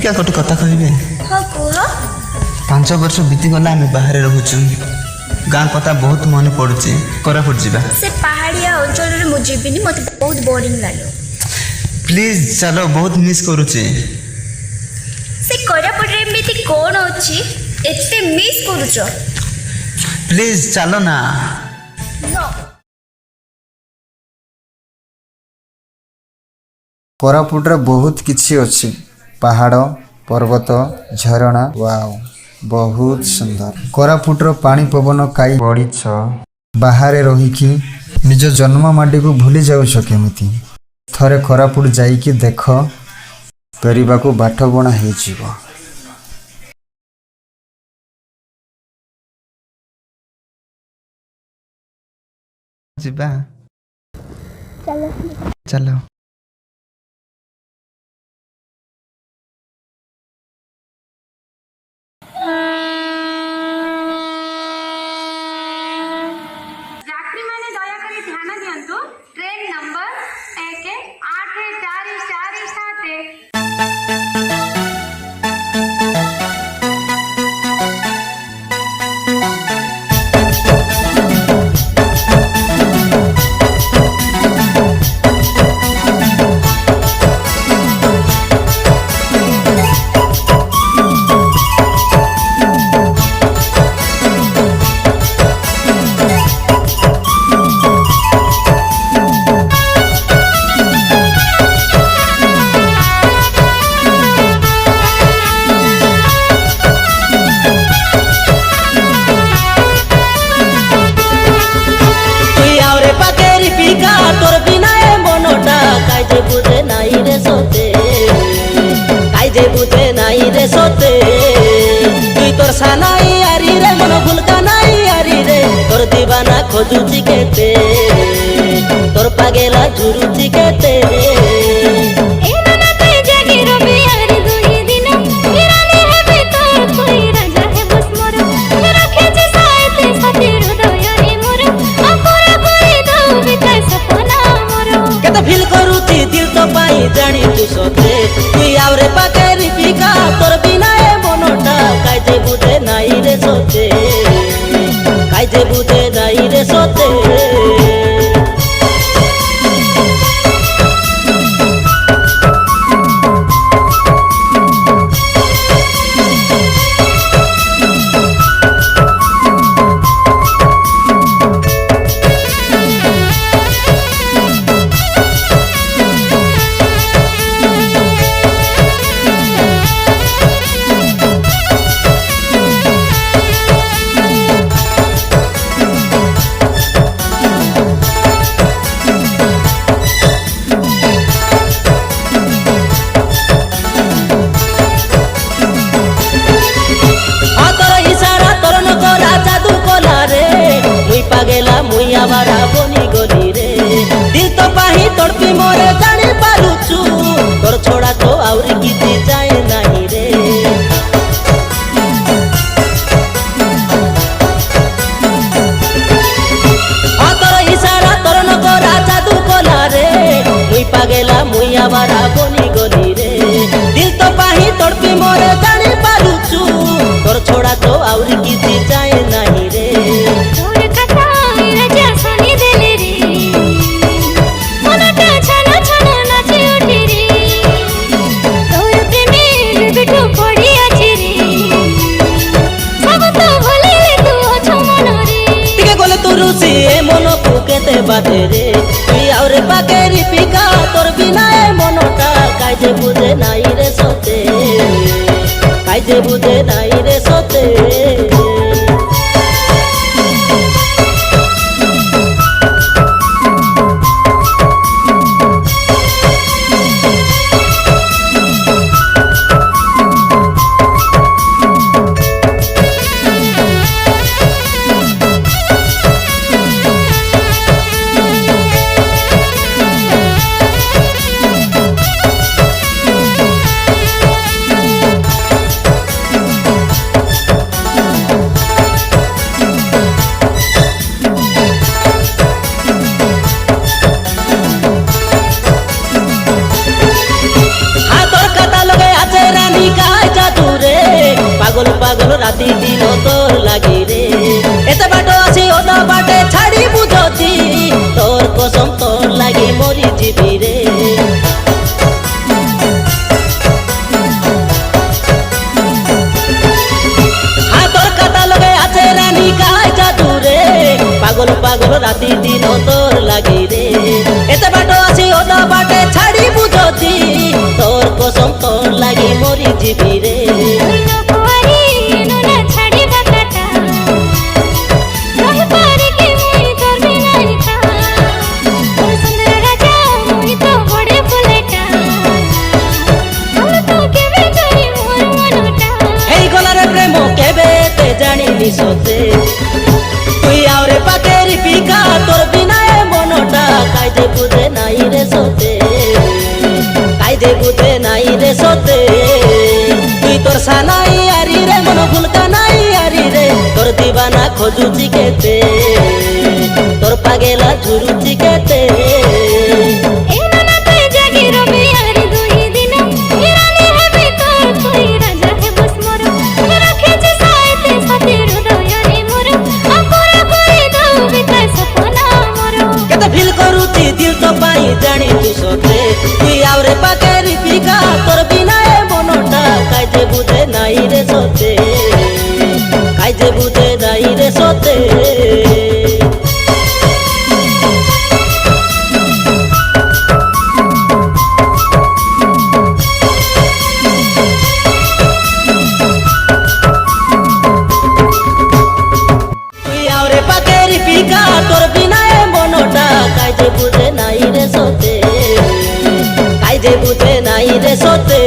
टिका गोटे कथा कहबे। हाँ कुह। 5 वर्ष बीतीगला आम बाहर रोचु गाँ कथा बहुत मन पड़ुचे कोरापुट जीवा। से पहाड़िया अंचल मु जीविनी मत बहुत बोरिंग लगे। प्लीज चलो बहुत मिस करुचे। से कोरापुट रे एमिति कोन अछि एते मिस करूछ। प्लीज चलो ना। नो कोरापुट रे बहुत किछि अछि पहाड़ पर्वत झरणा वाओ बहुत सुंदर। कोरापुट रो पानी पवन काई बड़ीछ बाहर रहिकी निज जन्म माटी को भूली जाउछ केमिति। थरे कोरापुट जाईकी देख पेरिबा को बाट बणा हे जीवो। जीवा चलो चलो। यात्री माने दया करी ध्यान दियंतु ट्रेन नंबर 18447 सोते तुई तोर सानाई आरी रे मन भूलका नाई आरी रे तोर दीवाना खोजुची केते तोर पागेला झुरुची केते। फिल करूची दिल तो पाई जानी तू सोते तुई आवरे पाकेरी पिका तोर बिना ए मनोटा काजे बुझे नाई रे सोते काजे बुझे नाई रे सोते। बारा बनी गली रे दिल तो पाही तड़पी मोरे जानी पारुचु तोर छोड़ा तो आउरी किछि जाए नाही रे। तोर इशारा तोर नगरा जादू कोला रे मुई पागेला मुई आवारा बनी गली रे दिल तो पाही तड़पी मोरे जानी पारुचु तोर छोड़ा तो आउरी किछि जाए नाही रे। बाटे रे तुई आवरे पाकेरी पिका तोर बिना ए मनोटा काजे बुझे नाई रे सोते काजे बुझे नाई रे सोते। পাগল রাতি দিন তোর লাগি রে এতে বাট আছি ওদা বাটে ছাড়ি বুঝতি তোর কসম তোর লাগি মরি যাবি রে হাতর কাটা লগে আছে রানী গায় জাদু রে পাগল পাগল রাতি দিন তোর লাগি রে এতে বাট আছি ওদা বাটে ছাড়ি বুঝতি তোর কসম তোর লাগি মরি যাবি রে এই গলারে প্রেম কেবে তে জানিনি সতে তুই আওরে পাকের পিকা তোর বিনা এ মনটা কাইদে বুঝে নাই রে সতে কাইদে বুঝে নাই রে সতে তুই তোর সানাই আরি রে মন ভুলকা নাই আরি রে তোর দিবানা খোঁজুছি কেতে তোর পাগেলা ঝুরুছি কেতে কেতে ফিল করুছি দিল তো পাই জানি তু সতে তুই আওরে পাকের পিকা তোর বিনা এ মনটা কাইদে বুঝে নাই রে সতে কাইদে বুঝে নাই রে সতে তুই আওরে পাকের পিকা তোর বিনা এ মনটা কাইদে বুঝে নাই রে সতে কাইদে বুঝে নাই রে সতে